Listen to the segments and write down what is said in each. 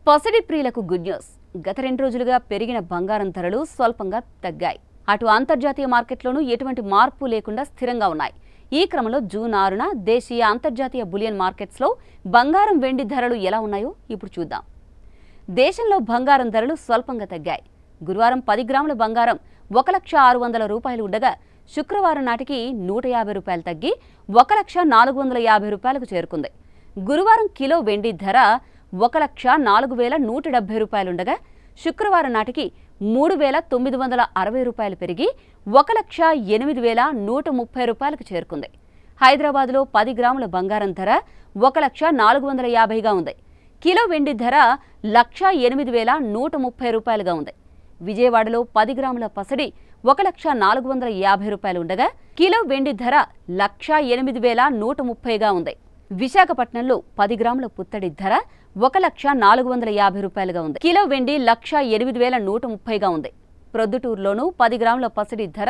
పసిడి ప్రియులకు good news. గత 2 రోజులుగా పెరిగిన బంగారం ధరలు స్వల్పంగా తగ్గాయి. అటు అంతర్జాతీయ మార్కెట్లోనూ ఎటువంటి మార్పు లేకుండా స్థిరంగా ఉన్నాయి. ఈ క్రమంలో జూన్ 6న దేశీయ అంతర్జాతీయ బులియన్ మార్కెట్స్లో బంగారం వెండి ధరలు ఎలా ఉన్నాయో ఇప్పుడు చూద్దాం. దేశంలో బంగారం ధరలు స్వల్పంగా తగ్గాయి. గురువారం 10 గ్రాముల బంగారం 1,600,000 రూపాయలు ఉండగా శుక్రవారం నాటికి 150 రూపాయలు తగ్గి 1,450 రూపాయలకు చేరుకుంది. గురువారం కిలో వెండి ధర 1,04,170 రూపాయలుండగా శుక్రవారం నాటికి 3,960 రూపాయలు పెరిగి 1,08,130 రూపాయలకు చేరుకుంది. హైదరాబాద్లో 10 గ్రాముల బంగారం ధర 1,0450గా ఉంది. కిలో వెండి ధర 1,08,130 రూపాయలుగా ఉంది. విజయవాడలో 10 గ్రాముల పసిడి 1,0450 రూపాయలు ఉండగా కిలో వెండి ధర 1,08,130గా ఉంది. విశాఖపట్నంలో 10 గ్రాముల పుత్తడి ధర 1,0450 రూపాయలుగా ఉంది. కిలో వెండి 1,08,130గా ఉంది. ప్రొద్దుటూరులోనూ 10 గ్రాముల పసిడి ధర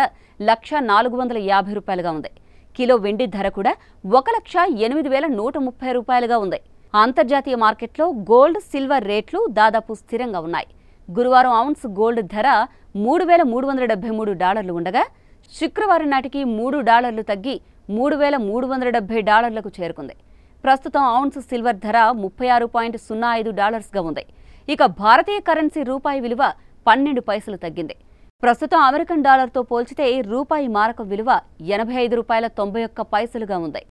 1,0450 రూపాయలుగా ఉంది. కిలో వెండి ధర కూడా 1,08,130 రూపాయలుగా ఉంది. అంతర్జాతీయ మార్కెట్లో గోల్డ్, సిల్వర్ రేట్లు దాదాపు స్థిరంగా ఉన్నాయి. గురువారం ఔన్స్ గోల్డ్ ధర $3,373 ఉండగా శుక్రవారం నాటికి $3 తగ్గి $3,370లకు చేరుకుంది. ప్రస్తుతం ఔన్స్ సిల్వర్ ధర $36.05గా ఉంది. ఇక భారతీయ కరెన్సీ రూపాయి విలువ 12 పైసలు తగ్గింది. ప్రస్తుతం అమెరికన్ డాలర్తో పోల్చితే రూపాయి మారకం విలువ $85.91గా ఉంది.